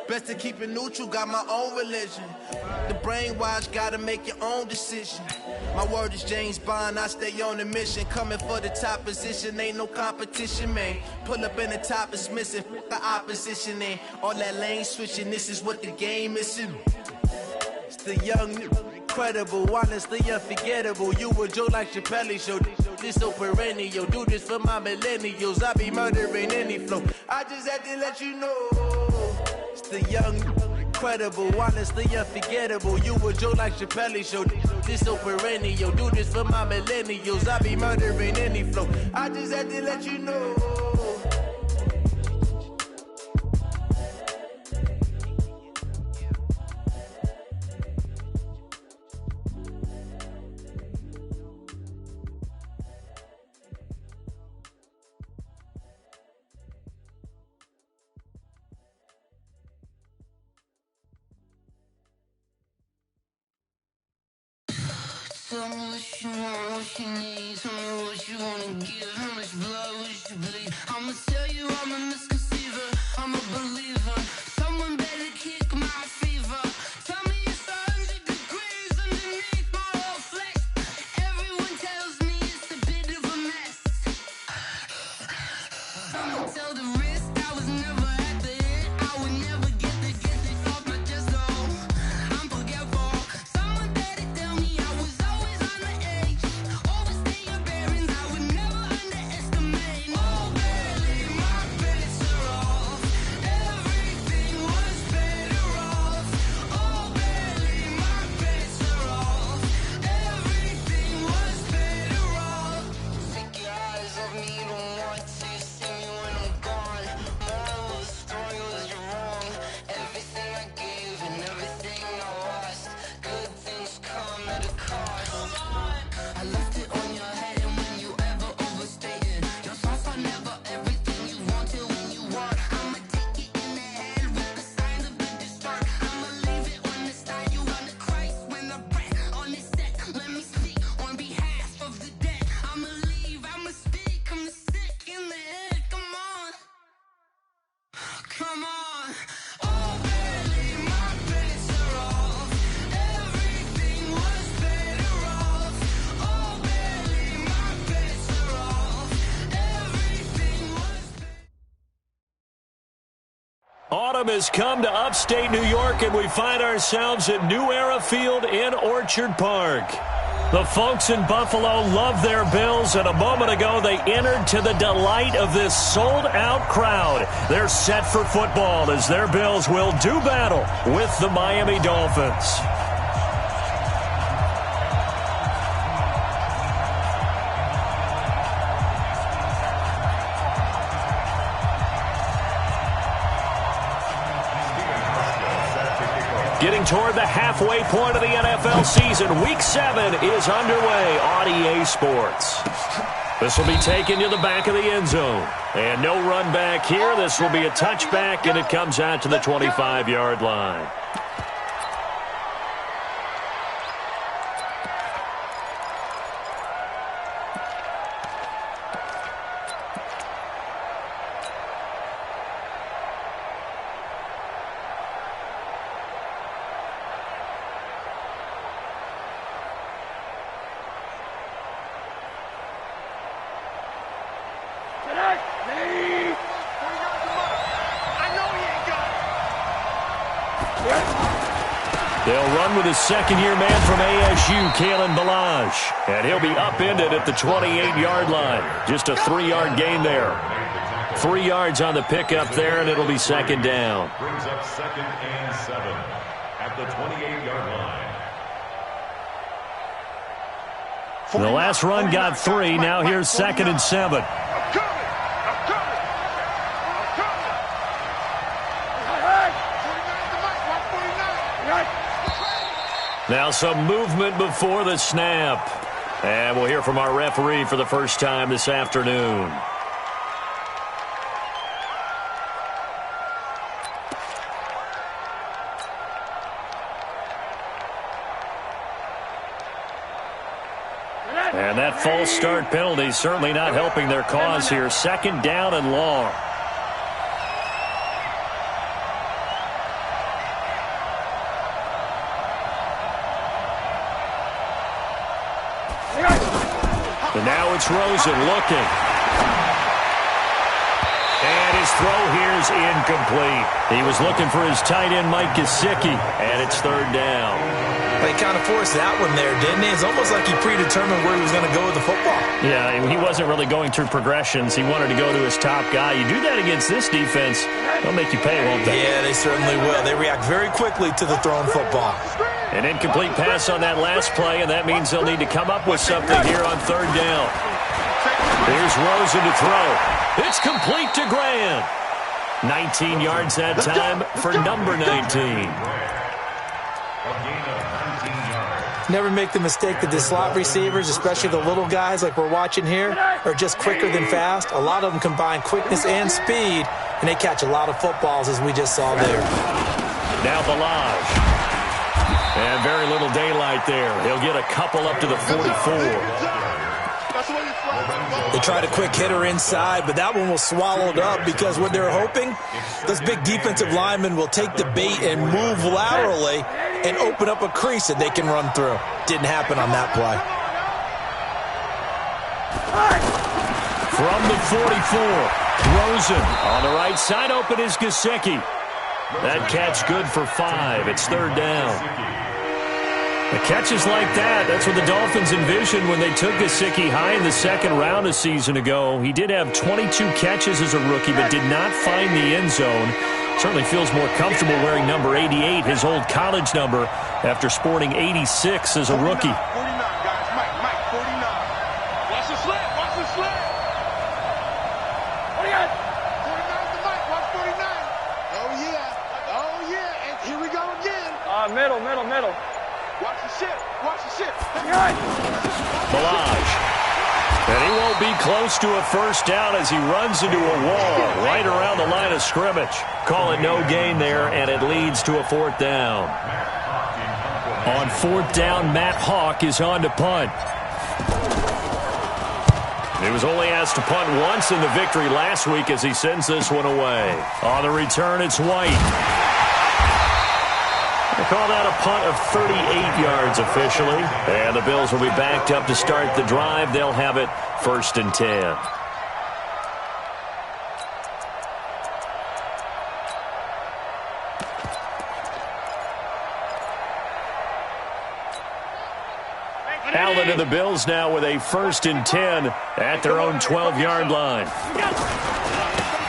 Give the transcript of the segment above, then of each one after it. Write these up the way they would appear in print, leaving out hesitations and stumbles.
Best to keep it neutral, got my own religion. The brainwash, gotta make your own decision. My word is James Bond, I stay on a mission. Coming for the top position, ain't no competition, man. Pull up in the top, it's missing, fuck the opposition, and all that lane switching, this is what the game is. It's the young, incredible, honestly unforgettable. You a Joe like Chappelle show, this so perennial. Do this for my millennials, I be murdering any flow. I just had to let you know. It's the young, incredible, honestly unforgettable. You a Joe like Chappelle show, this so perennial. Do this for my millennials, I be murdering any flow. I just had to let you know. Tell me what you want, what you need. Tell me what you wanna give. How much blood would you bleed? I'ma tell you I'm a misconceiver, I'm a believer. Someone better kick my fever. Tell me it's 100 degrees underneath my whole flesh. Everyone tells me it's a bit of a mess. Someone tell the wrist I was never at the end. I would never get it off my chest, though. I'm forgetful. Someone better tell me I was always on the edge. Overstay your bearings, I would never underestimate. Oh, barely, my bets are off. Everything was better off. Oh, barely, my bets are off. Everything was better off. Take your eyes off me, you don't want to see me when I'm gone. Moral of the story was you're wrong. Everything I gave and everything I lost. Good things come at a cost. I left it on your head, and when you ever overstated, your thoughts are never everything you wanted when you want. I'ma take it in the head with the signs of the distort. I'ma leave it on the side. You want to Christ when the breath on this set. Let me speak on behalf of the dead. I'ma leave, I'ma speak. I'm sick in the head. Come on, come on. Oh, barely, my bets are off. Everything was better off. Oh, barely, my bets are off. Everything was better. Autumn has come to upstate New York, and we find ourselves at New Era Field in Orchard Park. The folks in Buffalo love their Bills, and a moment ago they entered to the delight of this sold-out crowd. They're set for football as their Bills will do battle with the Miami Dolphins. Getting toward the halfway point of the NFL season, Week 7 is underway on EA Sports. This will be taken to the back of the end zone. And no run back here. This will be a touchback, and it comes out to the 25-yard line. They'll run with his second-year man from ASU, Kalen Ballage. And he'll be upended at the 28-yard line. Just a 3-yard gain there. 3 yards on the pickup there, and it'll be second down. Brings up second and 7 at the 28-yard line. The last run got 3. Now here's second and 7. Now some movement before the snap. And we'll hear from our referee for the first time this afternoon. And that false start penalty certainly not helping their cause here. Second down and long. And now it's Rosen looking. And his throw here is incomplete. He was looking for his tight end, Mike Gesicki, and it's third down. He kind of forced that one there, didn't he? It's almost like he predetermined where he was going to go with the football. Yeah, he wasn't really going through progressions. He wanted to go to his top guy. You do that against this defense, they'll make you pay, won't they? Yeah, they certainly will. They react very quickly to the thrown football. An incomplete pass on that last play, and that means they'll need to come up with something here on third down. Here's Rosen to throw. It's complete to Grant. 19 yards that time for number 19. Never make the mistake that the slot receivers, especially the little guys like we're watching here, are just quicker than fast. A lot of them combine quickness and speed, and they catch a lot of footballs, as we just saw there. Now Balaj. And very little daylight there. He'll get a couple up to the 44. They tried a quick hitter inside, but that one was swallowed up because what they're hoping, those big defensive linemen will take the bait and move laterally and open up a crease that they can run through. Didn't happen on that play. From the 44, Rosen on the right side, open is Gesicki. That catch good for 5. It's third down. The catches like that, that's what the Dolphins envisioned when they took Gesicki high in the second round a season ago. He did have 22 catches as a rookie, but did not find the end zone. Certainly feels more comfortable wearing number 88, his old college number, after sporting 86 as a rookie. 49, guys. Mike, 49. Watch the slant, watch the slant. 49. 49 is the Mike, watch 49. Oh, yeah, and here we go again. Middle. Watch the ship. Balaj. And he won't be close to a first down as he runs into a wall right around the line of scrimmage. Call it no gain there, and it leads to a fourth down. On fourth down, Matt Hawk is on to punt. He was only asked to punt once in the victory last week as he sends this one away. On the return, it's White. They call that a punt of 38 yards officially. And the Bills will be backed up to start the drive. They'll have it first and 10. Allen and the Bills now with a first and 10 at their own 12-yard line.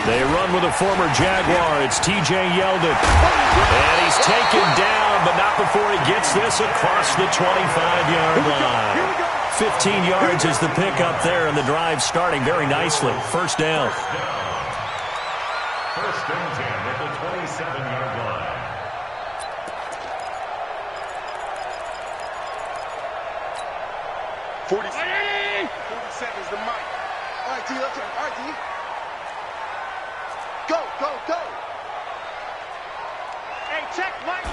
They run with a former Jaguar. It's T.J. Yeldon. And he's taken down, but not before he gets this across the 25-yard line. 15 yards is the pickup there, and the drive starting very nicely. First down. First and 10 at the 27-yard line. Is the mic. All right, D, let's go. All right, D. Go. Hey, check, Mike.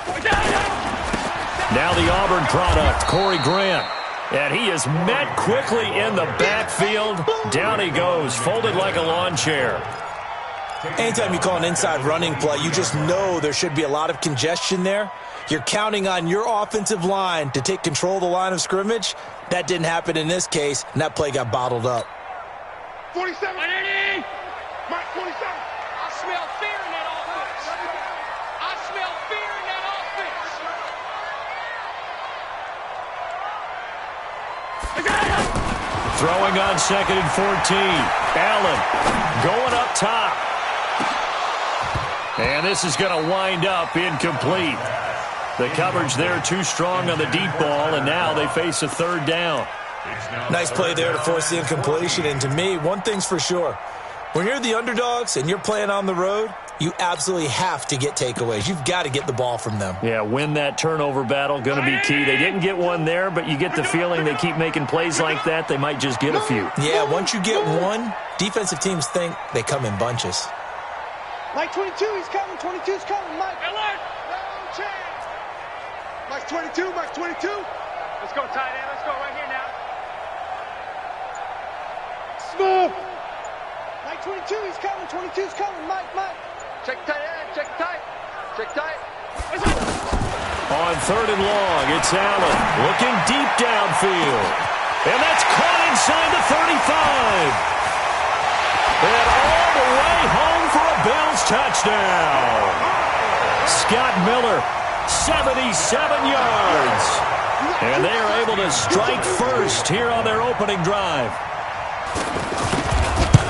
Now the Auburn product, Corey Grant. And he is met quickly in the backfield. Down he goes, folded like a lawn chair. Anytime you call an inside running play, you just know there should be a lot of congestion there. You're counting on your offensive line to take control of the line of scrimmage. That didn't happen in this case, and that play got bottled up. 47. Mike, 47. I smell fear in that offense. I smell fear in that offense. Throwing on second and 14. Allen going up top. And this is going to wind up incomplete. The coverage there too strong on the deep ball, and now they face a third down. Nice play there to force the incompletion, and to me, one thing's for sure. When you're the underdogs and you're playing on the road, you absolutely have to get takeaways. You've got to get the ball from them. Yeah, win that turnover battle, going to be key. They didn't get one there, but you get the feeling they keep making plays like that, they might just get a few. Yeah, once you get one, defensive teams think they come in bunches. Mike 22, he's coming. 22's coming. Mike. Alert. No chance. Mike 22. Let's go, tight end. Let's go right here now. Smooth. Mike 22, he's coming. 22's coming. Mike. Check tight end. Check tight. On third and long, it's Allen looking deep downfield. And that's caught inside the 35. And all the way home for a Bills touchdown. Scott Miller, 77 yards. And they are able to strike first here on their opening drive.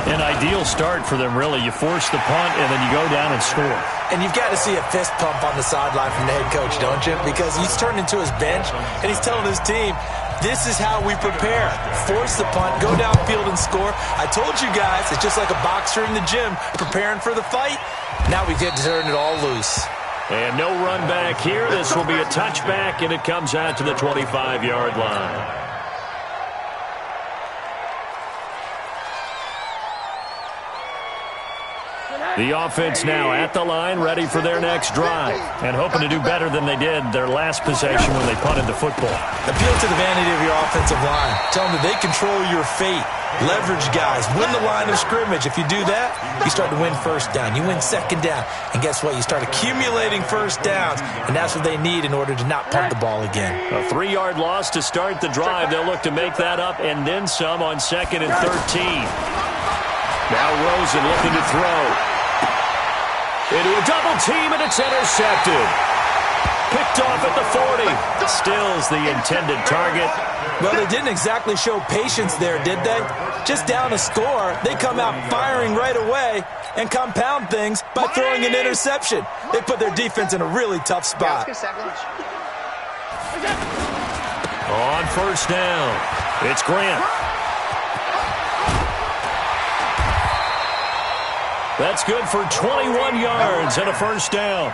An ideal start for them, really. You force the punt, and then you go down and score. And you've got to see a fist pump on the sideline from the head coach, don't you? Because he's turned into his bench, and he's telling his team, this is how we prepare. Force the punt, go downfield and score. I told you guys, it's just like a boxer in the gym preparing for the fight. Now we get to turn it all loose. And no run back here. This will be a touchback, and it comes out to the 25-yard line. The offense now at the line, ready for their next drive, and hoping to do better than they did their last possession when they punted the football. Appeal to the vanity of your offensive line. Tell them that they control your fate. Leverage guys. Win the line of scrimmage. If you do that, you start to win first down. You win second down. And guess what? You start accumulating first downs, and that's what they need in order to not punt the ball again. A 3-yard loss to start the drive. They'll look to make that up and then some on 2nd and 13. Now Rosen looking to throw. Into a double team, and it's intercepted. Picked off at the 40. Stills the intended target. Well, they didn't exactly show patience there, did they? Just down a score, they come out firing right away and compound things by throwing an interception. They put their defense in a really tough spot. On first down, it's Grant. That's good for 21 yards and a first down.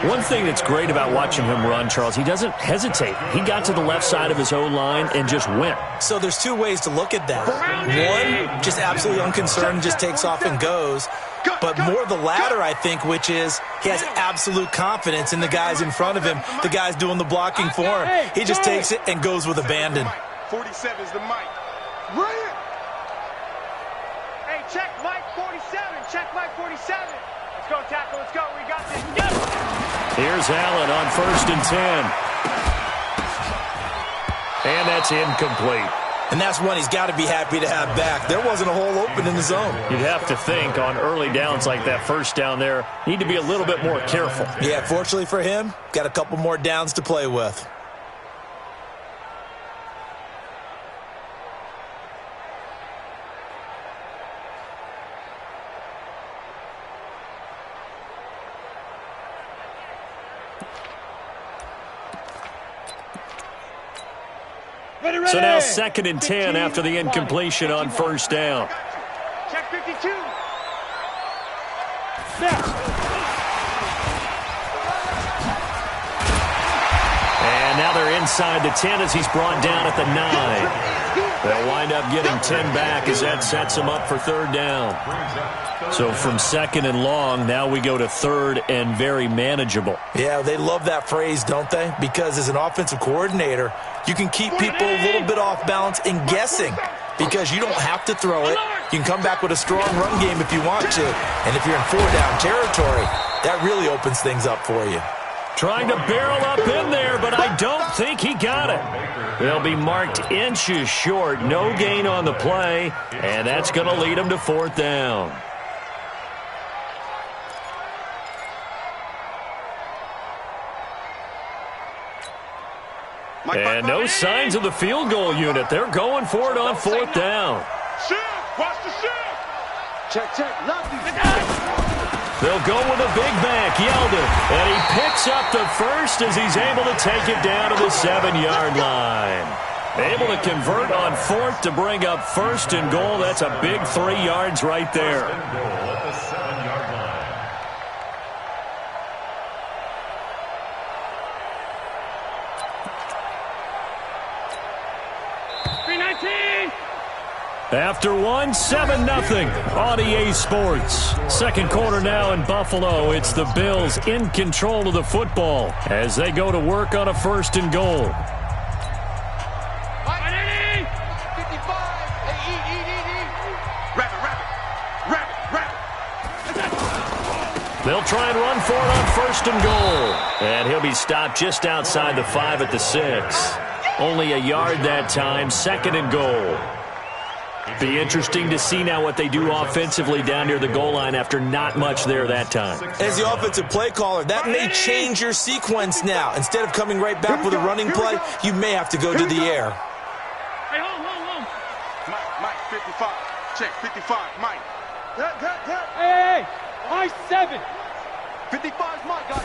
One thing that's great about watching him run, Charles, he doesn't hesitate. He got to the left side of his O-line and just went. So there's two ways to look at that. One, just absolutely unconcerned, just takes off and goes. But more the latter, I think, which is he has absolute confidence in the guys in front of him, the guys doing the blocking for him. He just takes it and goes with abandon. 47 is the mic. Hey, check Mike 47. Check Mike 47. Let's go, tackle. Let's go. We got this. Go. Here's Allen on 1st and 10. And that's incomplete. And that's one he's got to be happy to have back. There wasn't a hole open in the zone. You'd have to think on early downs like that first down there, need to be a little bit more careful. Yeah, fortunately for him, got a couple more downs to play with. So now 2nd and 10 after the incompletion on first down. Check 52. And now they're inside the 10 as he's brought down at the 9. They'll wind up getting 10 back as that sets them up for 3rd down. So from 2nd and long, now we go to 3rd and very manageable. Yeah, they love that phrase, don't they? Because as an offensive coordinator, you can keep people a little bit off balance and guessing because you don't have to throw it. You can come back with a strong run game if you want to. And if you're in 4-down territory, that really opens things up for you. Trying to barrel up in there, but I don't think he got it. They'll be marked inches short. No gain on the play, and that's going to lead them to 4th down. And no signs of the field goal unit. They're going for it on 4th down. Shift. Watch the shift. Check. They'll go with a big back, Yeldon. And he picks up the first as he's able to take it down to the 7-yard line. Able to convert on 4th to bring up 1st and goal. That's a big 3 yards right there. At the 7-yard line. After one, 7-0 on EA Sports. Second quarter now in Buffalo. It's the Bills in control of the football as they go to work on a 1st and goal. They'll try and run for it on 1st and goal. And he'll be stopped just outside the 5 at the 6. Only a yard that time, 2nd and goal. Be interesting to see now what they do offensively down near the goal line after not much there that time. As the offensive play caller, that may change your sequence now. Instead of coming right back with a running play, you may have to go to the air. Hey, hold. Mike, 55. Check, 55, Mike. Hey, Mike 7. 55 is Mike, guys.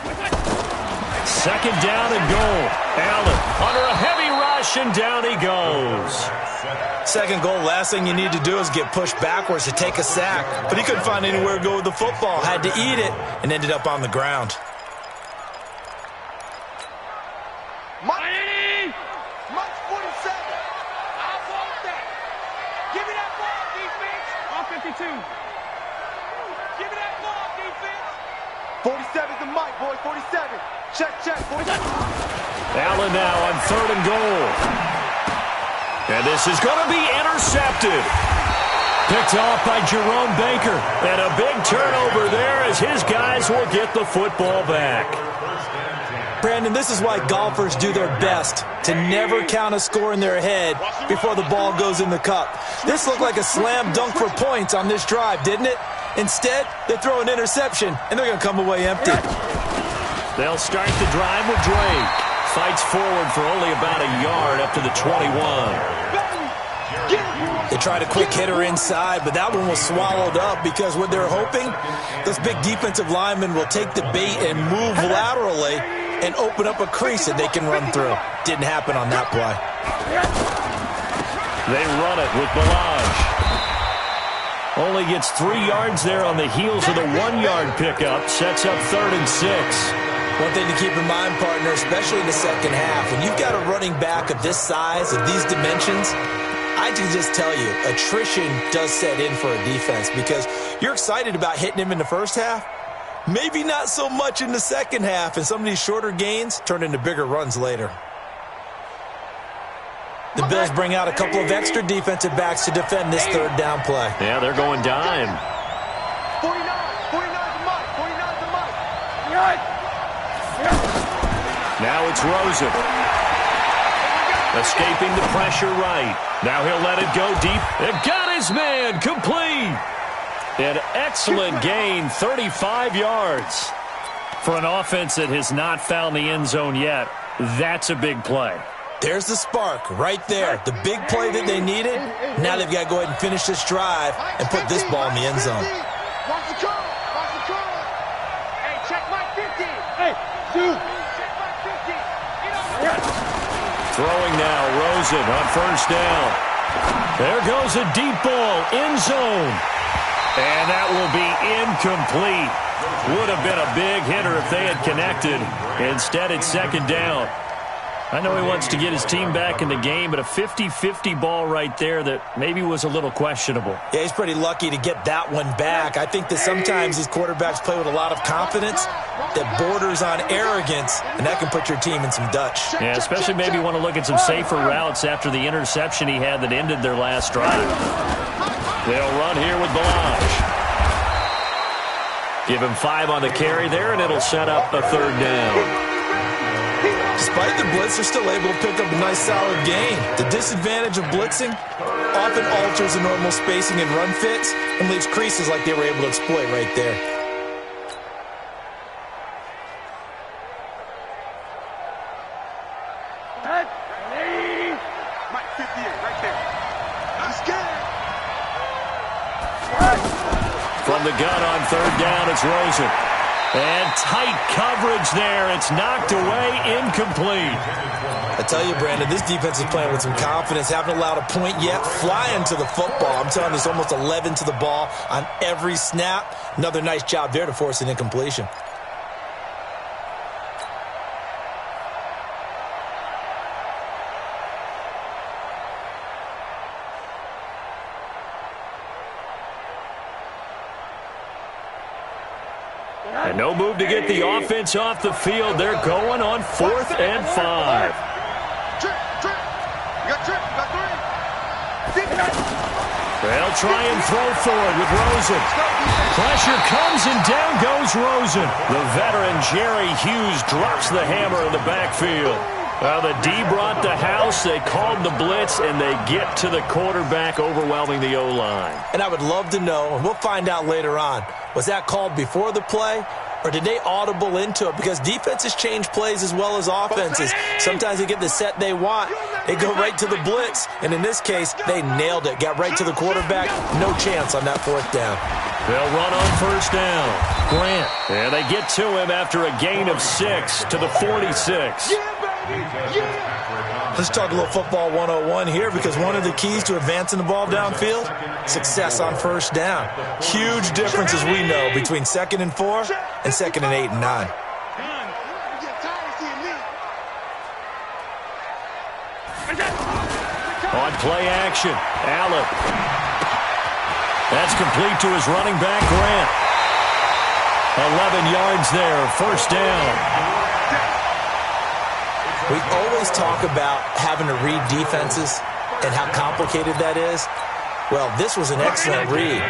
2nd down and goal. Allen under a heavy rush, and down he goes. 2nd goal, last thing you need to do is get pushed backwards to take a sack. But he couldn't find anywhere to go with the football. Had to eat it and ended up on the ground. Mike's 47. I want that. Give me that ball, defense. I'm 52. Give me that ball, defense. 47's the Mike, boy. 47. Check. 47. Allen now on 3rd and goal. And this is going to be intercepted. Picked off by Jerome Baker. And a big turnover there as his guys will get the football back. Brandon, this is why golfers do their best to never count a score in their head before the ball goes in the cup. This looked like a slam dunk for points on this drive, didn't it? Instead, they throw an interception, and they're going to come away empty. They'll start the drive with Drake. Fights forward for only about a yard up to the 21. They tried a quick hitter inside, but that one was swallowed up because what they're hoping, those big defensive linemen will take the bait and move laterally and open up a crease that they can run through. Didn't happen on that play. They run it with Balaj. Only gets 3 yards there on the heels of the 1-yard pickup. Sets up 3rd and 6. One thing to keep in mind, partner, especially in the second half, when you've got a running back of this size, of these dimensions, I can just tell you, attrition does set in for a defense because you're excited about hitting him in the first half. Maybe not so much in the second half, and some of these shorter gains turn into bigger runs later. The Bills bring out a couple of extra defensive backs to defend this 3rd down play. Yeah, they're going dime. 49's the Mike. 49's the Mike. Now it's Rosen. Escaping the pressure right. Now he'll let it go deep. And got his man complete. An excellent gain, 35 yards. For an offense that has not found the end zone yet, that's a big play. There's the spark right there. The big play that they needed. Now they've got to go ahead and finish this drive and put this ball in the end zone. Watch the curl. Hey, check Mike 50. Hey, dude. Check Mike 50. Throwing now, Rosen on 1st down. There goes a deep ball, end zone. And that will be incomplete. Would have been a big hitter if they had connected. Instead, it's 2nd down. I know he wants to get his team back in the game, but a 50-50 ball right there that maybe was a little questionable. Yeah, he's pretty lucky to get that one back. I think that sometimes these quarterbacks play with a lot of confidence that borders on arrogance, and that can put your team in some Dutch. Yeah, especially maybe want to look at some safer routes after the interception he had that ended their last drive. They'll run here with Balaj. Give him 5 on the carry there, and it'll set up a 3rd down. Despite the blitz, they're still able to pick up a nice, solid gain. The disadvantage of blitzing often alters the normal spacing and run fits and leaves creases like they were able to exploit right there. Mike 58, right there. He's scared. From the gun on 3rd down, it's Rosen. And tight coverage there. It's knocked away, incomplete. I tell you, Brandon, this defense is playing with some confidence. Haven't allowed a point yet. Flying to the football. I'm telling you, it's almost 11 to the ball on every snap. Another nice job there to force an incompletion. And no move to get the offense off the field. They're going on 4th and 5. Trip. You got 3. They'll try and throw forward with Rosen. Pressure comes and down goes Rosen. The veteran Jerry Hughes drops the hammer in the backfield. Well, the D brought the house, they called the blitz, and they get to the quarterback, overwhelming the O-line. And I would love to know, and we'll find out later on, was that called before the play, or did they audible into it? Because defenses change plays as well as offenses. Sometimes they get the set they want. They go right to the blitz, and in this case, they nailed it. Got right to the quarterback. No chance on that fourth down. They'll run on first down. Grant. And they get to him after a gain of 6 to the 46. Let's talk a little football 101 here, because one of the keys to advancing the ball downfield, success on first down. Huge difference, as we know, between 2nd and 4 and 2nd and 8 and 9. On play action, Allen. That's complete to his running back, Grant. 11 yards there, first down. We always talk about having to read defenses and how complicated that is. Well, this was an excellent read.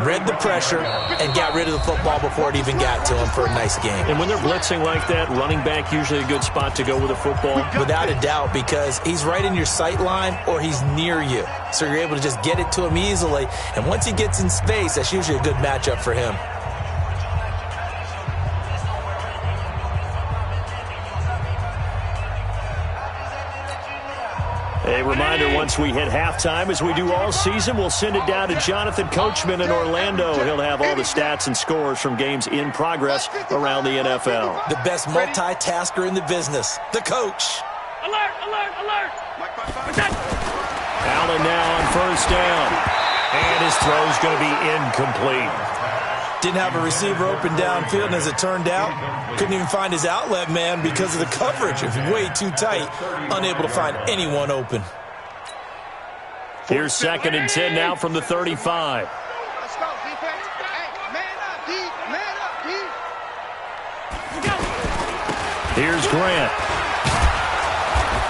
Read the pressure and got rid of the football before it even got to him for a nice game. And when they're blitzing like that, running back usually a good spot to go with the football? Without a doubt, because he's right in your sight line or he's near you. So you're able to just get it to him easily. And once he gets in space, that's usually a good matchup for him. A reminder, once we hit halftime, as we do all season, we'll send it down to Jonathan Coachman in Orlando. He'll have all the stats and scores from games in progress around the NFL. The best multitasker in the business, the coach. Alert, alert, alert. Allen now on first down. And his throw's going to be incomplete. Didn't have a receiver open downfield, and as it turned out, couldn't even find his outlet man because of the coverage. It was way too tight, unable to find anyone open. Here's 2nd and 10 now from the 35. Let's go, defense. Hey, man up, D. Man up, D. Here's Grant.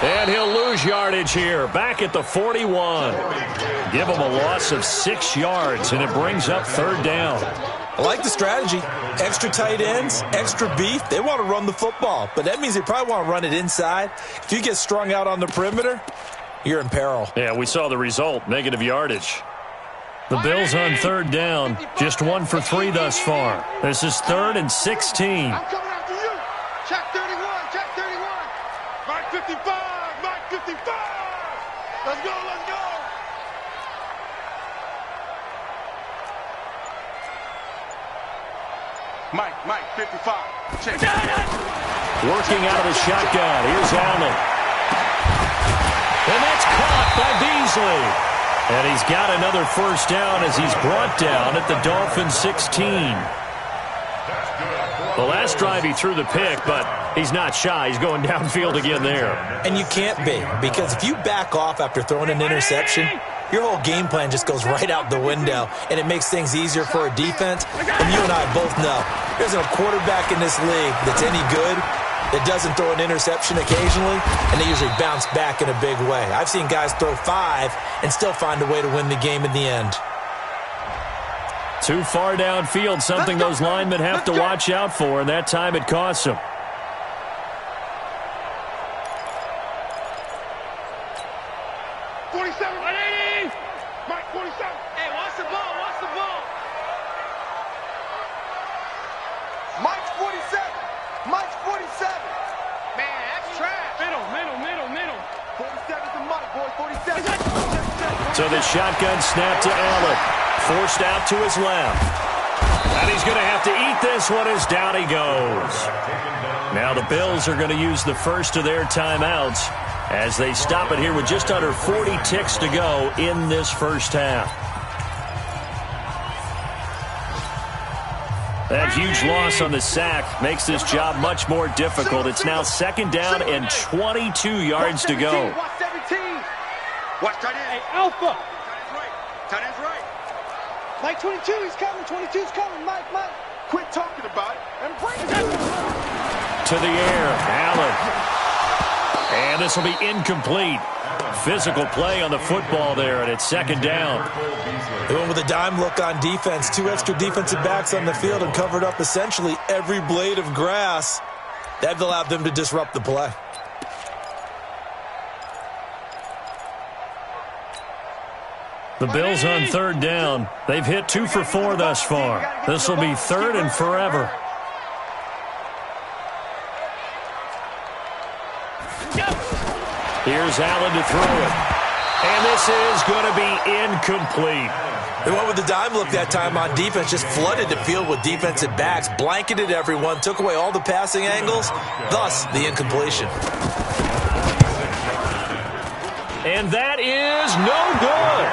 And he'll lose yardage here, back at the 41. Give him a loss of 6 yards, and it brings up 3rd down. I like the strategy. Extra tight ends, extra beef. They want to run the football, but that means they probably want to run it inside. If you get strung out on the perimeter, you're in peril. Yeah, we saw the result, negative yardage. The Bills on 3rd down, just 1 for 3 thus far. This is 3rd and 16. I'm coming after you. Check 31, check 31. Mark 55, Mark 55. Let's go, let's go. Mike, 55. Check. Working out of the shotgun. Here's Allen. And that's caught by Beasley. And he's got another first down as he's brought down at the Dolphins 16. The last drive he threw the pick, but he's not shy. He's going downfield again there. And you can't be, because if you back off after throwing an interception, your whole game plan just goes right out the window, and it makes things easier for a defense. And you and I both know there's a quarterback in this league that's any good that doesn't throw an interception occasionally, and they usually bounce back in a big way. I've seen guys throw 5 and still find a way to win the game in the end. Too far downfield, something those linemen have to watch out for, and that time it costs them. So the shotgun snap to Allen. Forced out to his left. And he's going to have to eat this one as down he goes. Now the Bills are going to use the first of their timeouts as they stop it here with just under 40 ticks to go in this first half. That huge loss on the sack makes this job much more difficult. It's now 2nd down and 22 yards to go. Watch tight end. Hey, Alpha. Tight end's right. Mike 22, he's coming. 22's coming. Mike. Quit talking about it and bring it. To the air, Allen. And this will be incomplete. Physical play on the football there, and it's 2nd down. They went with a dime look on defense. 2 extra defensive backs on the field and covered up essentially every blade of grass. That allowed them to disrupt the play. The Bills on third down. They've hit 2 for 4 thus far. This will be third and forever. Here's Allen to throw it. And this is going to be incomplete. They went with the dime look that time on defense, just flooded the field with defensive backs, blanketed everyone, took away all the passing angles, thus the incompletion. And that is no good.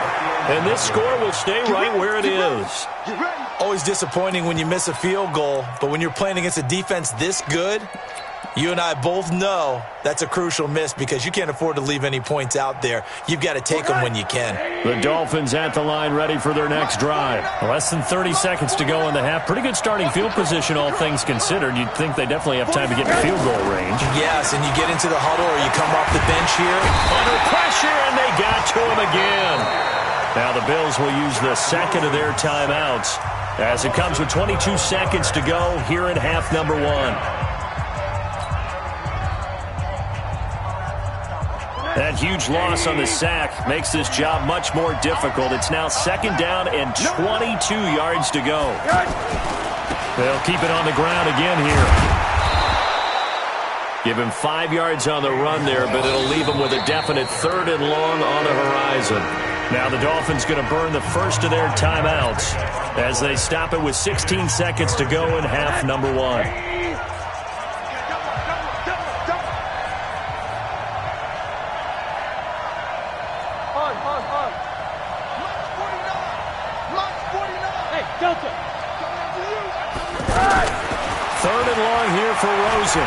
And this score will stay right where it is. Always disappointing when you miss a field goal, but when you're playing against a defense this good, you and I both know that's a crucial miss because you can't afford to leave any points out there. You've got to take them when you can. The Dolphins at the line ready for their next drive. Less than 30 seconds to go in the half. Pretty good starting field position, all things considered. You'd think they definitely have time to get in field goal range. Yes, and you get into the huddle or you come off the bench here. Under pressure, and they got to him again. Now the Bills will use the second of their timeouts as it comes with 22 seconds to go here in half number 1. That huge loss on the sack makes this job much more difficult. It's now second down and 22 yards to go. They'll keep it on the ground again here. Give him 5 yards on the run there, but it'll leave him with a definite third and long on the horizon. Now the Dolphins going to burn the first of their timeouts as they stop it with 16 seconds to go in half number 1. Third and long here for Rosen.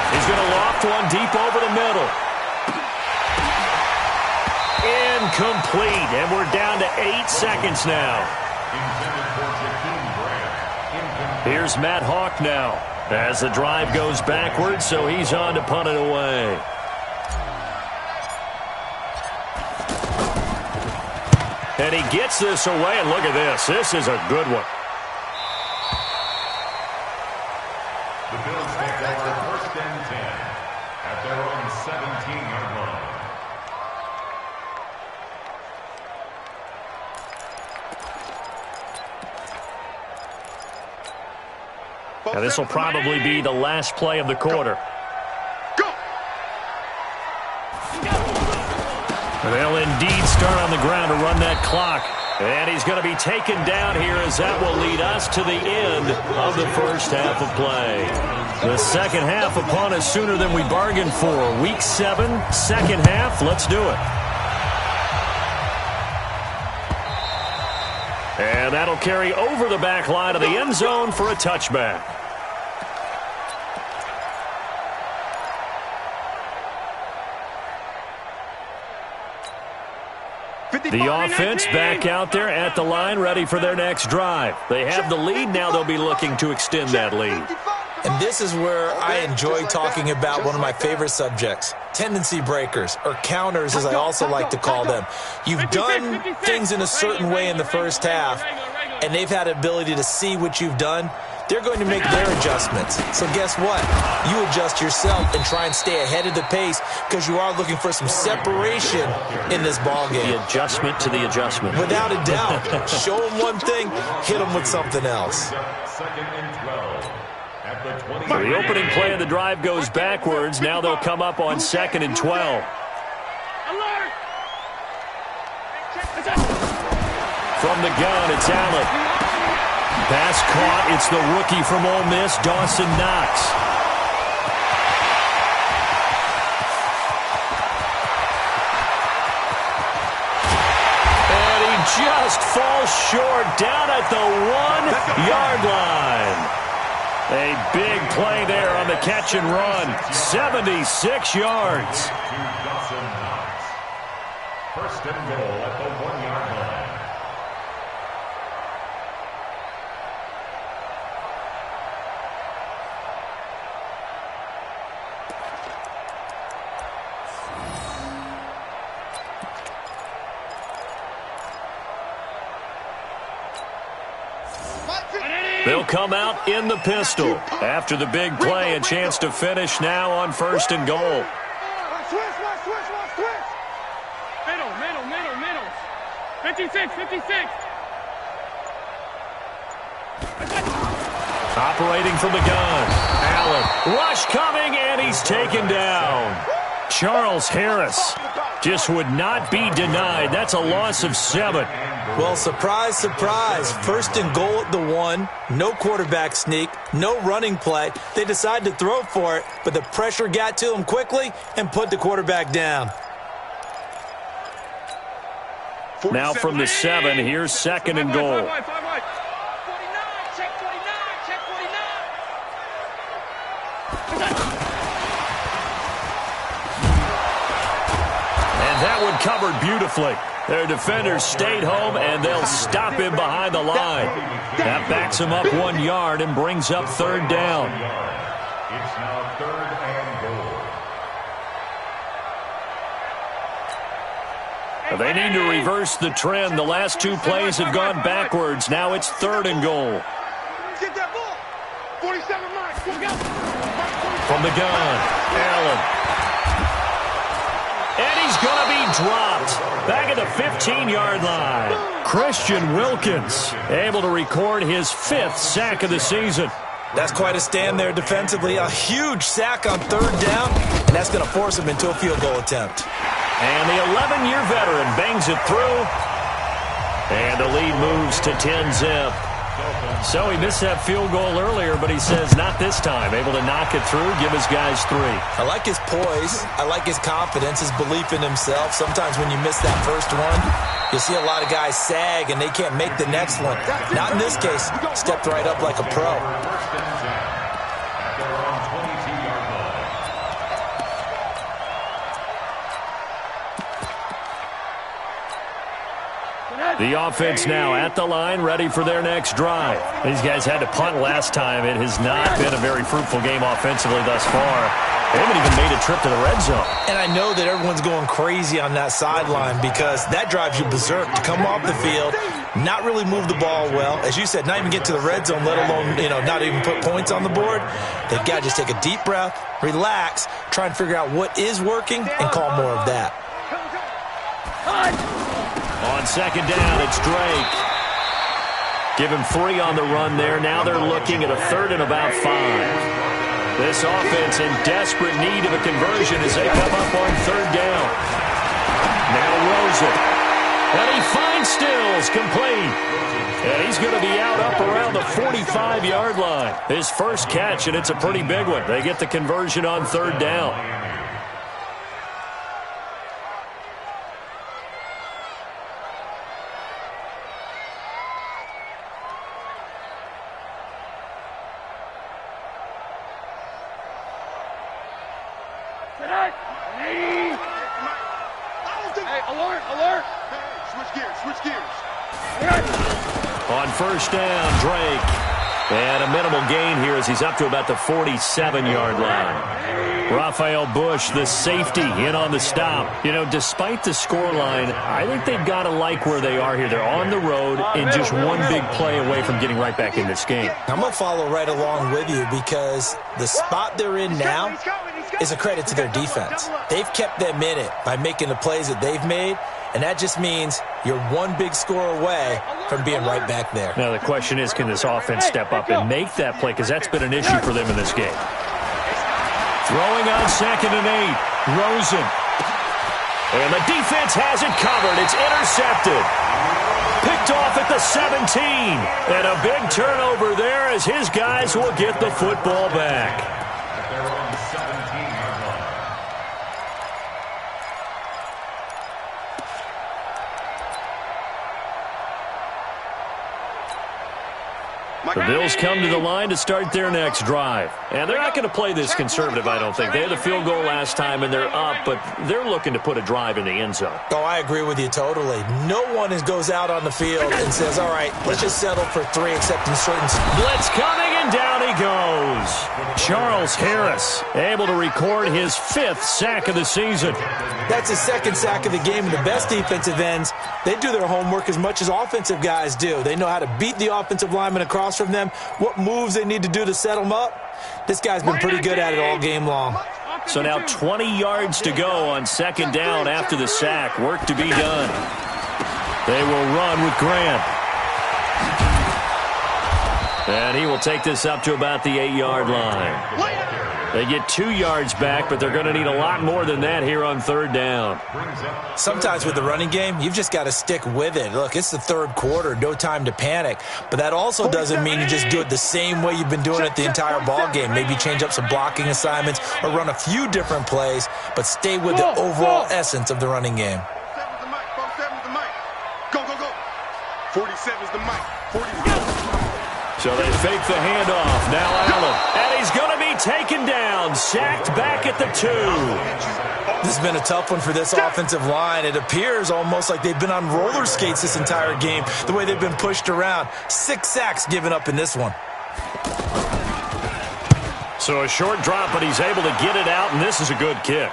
He's going to loft one deep over the middle. Incomplete, and we're down to 8 seconds now. Here's Matt Hawk now as the drive goes backwards, so he's on to punt it away. And he gets this away, and look at this. This is a good one. The Bills take over first and 10 at their own 17-yard line. Now this will probably be the last play of the quarter. They'll indeed start on the ground to run that clock. And he's going to be taken down here as that will lead us to the end of the first half of play. The second half upon us sooner than we bargained for. Week 7, second half. Let's do it. And that'll carry over the back line of the end zone for a touchback. The offense back out there at the line, ready for their next drive. They have the lead. Now they'll be looking to extend that lead. And this is where I enjoy talking about one of my favorite subjects, tendency breakers, or counters as I also like to call them. You've done things in a certain way in the first half, and they've had the ability to see what you've done. They're going to make their adjustments. So guess what? You adjust yourself and try and stay ahead of the pace because you are looking for some separation in this ballgame. The adjustment to the adjustment. Without a doubt. Show them one thing, hit them with something else. Second and 12 at the 20. So the opening play of the drive goes backwards. Now they'll come up on second and 12. From the gun, it's Allen. Pass caught. It's the rookie from Ole Miss, Dawson Knox. And he just falls short down at the 1-yard line. A big play there on the catch and run. 76 yards. Dawson Knox. First and goal at the 1-yard line. They'll come out in the pistol. After the big play, a chance to finish now on first and goal. 56, 56. Operating from the gun. Allen. Rush coming, and he's taken down. Charles Harris just would not be denied. That's a loss of 7. Well, surprise, surprise. 1st and goal at the 1. No quarterback sneak. No running play. They decided to throw for it, but the pressure got to them quickly and put the quarterback down. Now from the 7, here's 2nd and goal. 49, check 49, check 49. That one covered beautifully. Their defenders stayed home, and they'll stop him behind the line. That backs him up 1 yard and brings up 3rd down. It's now 3rd and goal. They need to reverse the trend. The last 2 plays have gone backwards. Now it's 3rd and goal. Get that ball. 47 Mike. From the gun, Allen. And he's going to be dropped back at the 15-yard line. Christian Wilkins able to record his 5th sack of the season. That's quite a stand there defensively. A huge sack on 3rd down, and that's going to force him into a field goal attempt. And the 11-year veteran bangs it through. And the lead moves to 10-zip. So he missed that field goal earlier, but he says not this time. Able to knock it through, give his guys 3. I like his poise. I like his confidence, his belief in himself. Sometimes when you miss that first one, you see a lot of guys sag and they can't make the next one. Not in this case. Stepped right up like a pro. The offense now at the line, ready for their next drive. These guys had to punt last time. It has not been a very fruitful game offensively thus far. They haven't even made a trip to the red zone. And I know that everyone's going crazy on that sideline because that drives you berserk to come off the field, not really move the ball well. As you said, not even get to the red zone, let alone, not even put points on the board. They've got to just take a deep breath, relax, try and figure out what is working, and call more of that. On 2nd down, it's Drake. Give him 3 on the run there. Now they're looking at a 3rd and about 5. This offense in desperate need of a conversion as they come up on 3rd down. Now Rosen. And he finds Stills complete. And he's going to be out up around the 45-yard line. His first catch, and it's a pretty big one. They get the conversion on 3rd down. Hey, alert, alert. Switch gears. On 1st down, Drake. And a minimal gain here as he's up to about the 47-yard line. Raphael Bush, the safety, in on the stop. Despite the scoreline, I think they've got to like where they are here. They're on the road and just one big play away from getting right back in this game. I'm going to follow right along with you because the spot they're in now is a credit to their defense. They've kept them in it by making the plays that they've made, and that just means you're one big score away from being right back there. Now the question is, can this offense step up and make that play? Because that's been an issue for them in this game. Throwing on 2nd and 8. Rosen. And the defense has it covered. It's intercepted. Picked off at the 17. And a big turnover there as his guys will get the football back. They're on 17-yard line. The Bills come to the line to start their next drive. And they're not going to play this conservative, I don't think. They had a field goal last time, and they're up, but they're looking to put a drive in the end zone. Oh, I agree with you totally. No one goes out on the field and says, all right, let's just settle for 3, except in certain... Blitz coming, and down he goes. Charles Harris able to record his 5th sack of the season. That's his 2nd sack of the game, and the best defensive ends, they do their homework as much as offensive guys do. They know how to beat the offensive lineman across from them, what moves they need to do to set them up. This guy's been pretty good at it all game long. So now 20 yards to go on 2nd down after the sack. Work to be done. They will run with Grant. And he will take this up to about the 8-yard line. They get 2 yards back, but they're going to need a lot more than that here on 3rd down. Sometimes with the running game, you've just got to stick with it. Look, it's the 3rd quarter, no time to panic. But that also doesn't mean you just do it the same way you've been doing it the entire ball game. Maybe change up some blocking assignments or run a few different plays, but stay with the overall essence of the running game. 47's the mic. 47's the mic. Go, go, go. 47's the mic. 47. So they fake the handoff. Now Allen. And he's going to be taken down. Sacked back at the 2. This has been a tough one for this offensive line. It appears almost like they've been on roller skates this entire game, the way they've been pushed around. 6 sacks given up in this one. So a short drop, but he's able to get it out, and this is a good kick.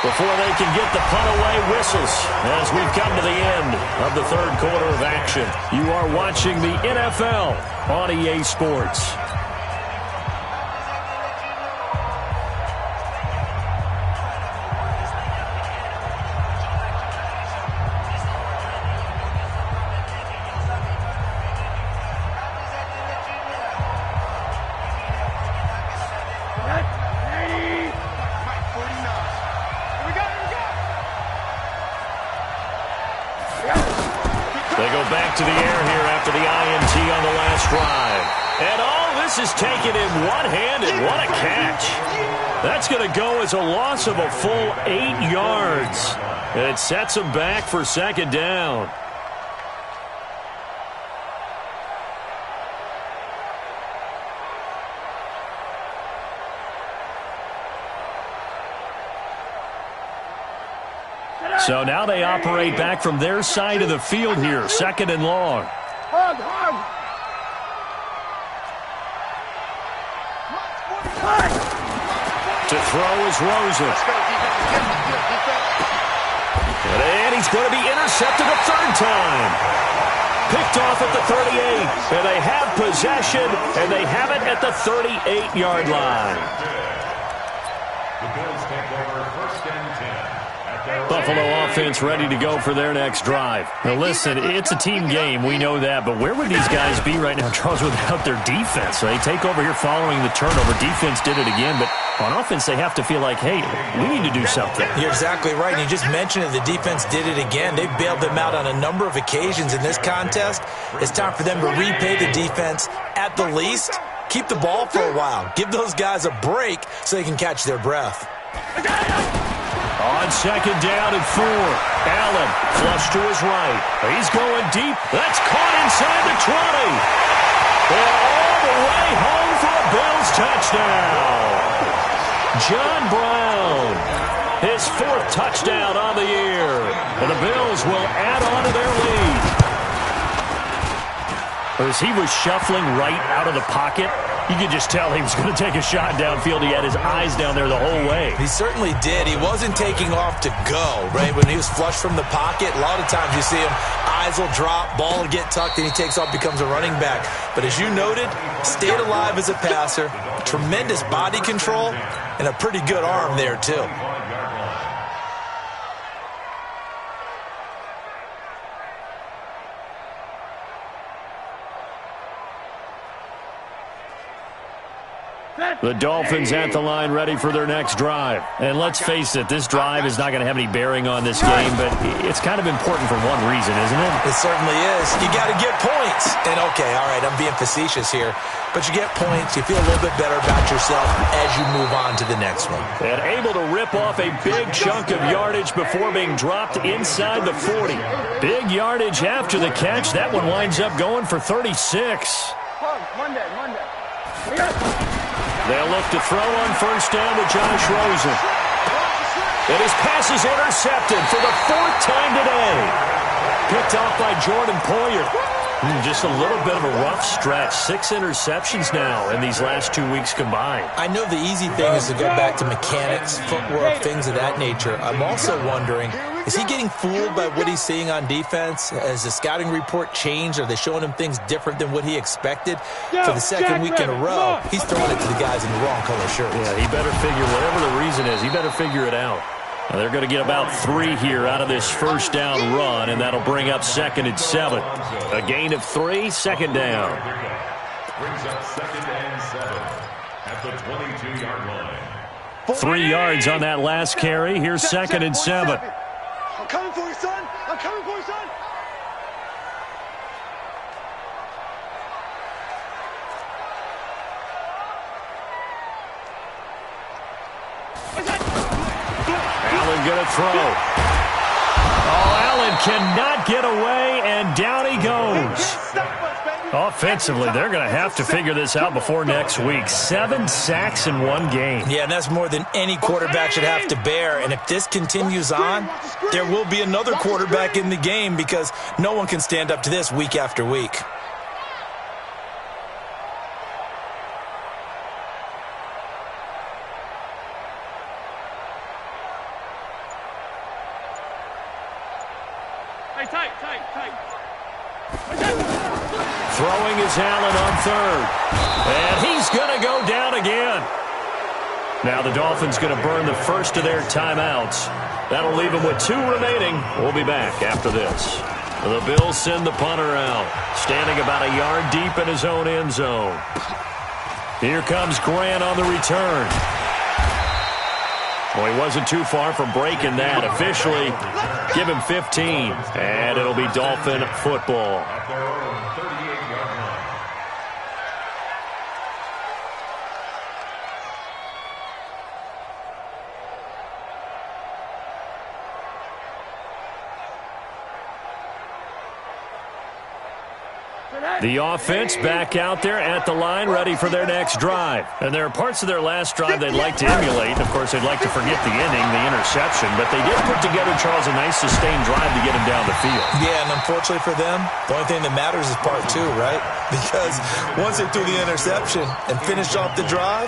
Before they can get the punt away, whistles as we've come to the end of the 3rd quarter of action. You are watching the NFL on EA Sports. They go back to the air here after the INT on the last drive. And all this is taken in one-handed. What a catch. That's going to go as a loss of a full 8 yards. And it sets them back for 2nd down. So now they operate back from their side of the field here, 2nd and long. To throw is Rosen. And he's going to be intercepted a 3rd time. Picked off at the 38. And they have possession, and they have it at the 38-yard line. The Bills take over 1st and 10. Buffalo offense ready to go for their next drive. Now listen, it's a team game, we know that, but where would these guys be right now, Charles, without their defense? So they take over here following the turnover. Defense did it again, but on offense they have to feel like, hey, we need to do something. You're exactly right, and you just mentioned it. The defense did it again. They bailed them out on a number of occasions in this contest. It's time for them to repay the defense at the least. Keep the ball for a while. Give those guys a break so they can catch their breath. On 2nd down and 4. Allen flush to his right. He's going deep. That's caught inside the 20. And all the way home for a Bills touchdown. John Brown, his 4th touchdown on the year. And the Bills will add on to their lead. As he was shuffling right out of the pocket, you could just tell he was going to take a shot downfield. He had his eyes down there the whole way. He certainly did. He wasn't taking off to go, right? When he was flushed from the pocket, a lot of times you see him, eyes will drop, ball will get tucked, and he takes off, becomes a running back. But as you noted, stayed alive as a passer, tremendous body control, and a pretty good arm there, too. The Dolphins at the line ready for their next drive. And let's face it, this drive is not going to have any bearing on this game, but it's kind of important for one reason, isn't it? It certainly is. You got to get points. And, okay, all right, I'm being facetious here, but you get points, you feel a little bit better about yourself as you move on to the next one. And able to rip off a big chunk of yardage before being dropped inside the 40. Big yardage after the catch. That one winds up going for 36. Monday. They'll look to throw on 1st down to Josh Rosen. And his pass is intercepted for the 4th time today. Picked off by Jordan Poyer. Just a little bit of a rough stretch. 6 interceptions now in these last 2 weeks combined. I know the easy thing is to go back to mechanics, footwork, things of that nature. I'm also wondering, Is he getting fooled by what he's seeing on defense? Has the scouting report changed? Are they showing him things different than what he expected? For the second week in a row, he's throwing it to the guys in the wrong color shirts. Yeah, he better figure, whatever the reason is, he better figure it out. Now they're going to get about 3 here out of this first down run, and that'll bring up 2nd and 7. A gain of 3, 2nd down. Brings up 2nd and 7 at the 22-yard line. 3 yards on that last carry. Here's 2nd and 7. I'm coming for you, son. I'm coming for you, son. Allen going to throw. Oh, Allen cannot get away, and down he goes. Offensively, they're going to have to figure this out before next week. 7 sacks in 1 game. Yeah, and that's more than any quarterback should have to bear. And if this continues on, there will be another quarterback in the game because no one can stand up to this week after week. Throwing is Allen on 3rd. And he's going to go down again. Now the Dolphins going to burn the first of their timeouts. That'll leave them with 2 remaining. We'll be back after this. The Bills send the punter out, standing about a yard deep in his own end zone. Here comes Grant on the return. Well, he wasn't too far from breaking that. Officially, give him 15. And it'll be Dolphin football. At their own 38-yard line. The offense back out there at the line, ready for their next drive. And there are parts of their last drive they'd like to emulate. And, of course, they'd like to forget the ending, the interception. But they did put together, Charles, a nice sustained drive to get him down the field. Yeah, and unfortunately for them, the only thing that matters is part 2, right? Because once they threw the interception and finished off the drive,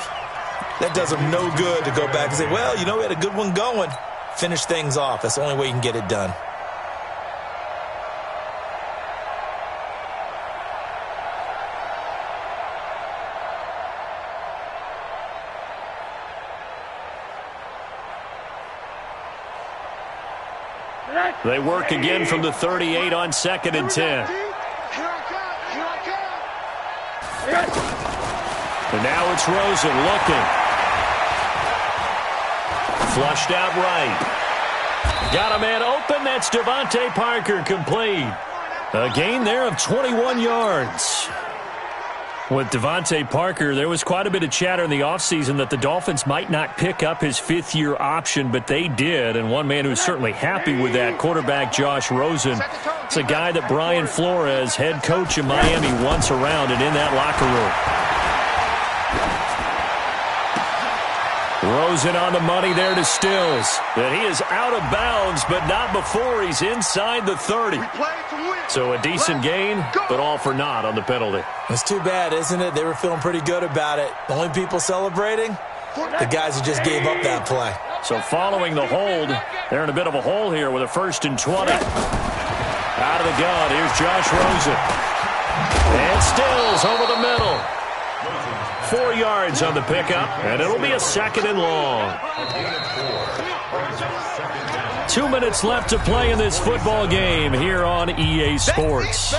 that does them no good to go back and say, well, you know, we had a good one going. Finish things off. That's the only way you can get it done. They work again from the 38 on 2nd and 10. And now it's Rosen looking. Flushed out right. Got a man open. That's Devontae Parker complete. A gain there of 21 yards. With Devontae Parker, there was quite a bit of chatter in the offseason that the Dolphins might not pick up his 5th-year option, but they did. And one man who's certainly happy with that, quarterback Josh Rosen. It's a guy that Brian Flores, head coach in Miami, wants around and in that locker room. Rosen on the money there to Stills. And he is out of bounds, but not before he's inside the 30. So a decent gain, but all for naught on the penalty. It's too bad, isn't it? They were feeling pretty good about it. The only people celebrating, the guys who just gave up that play. So following the hold, they're in a bit of a hole here with a 1st and 20. Out of the gun, here's Josh Rosen. And Stills over the middle. 4 yards on the pickup, and it'll be a 2nd and long. 2 minutes left to play in this football game here on EA Sports.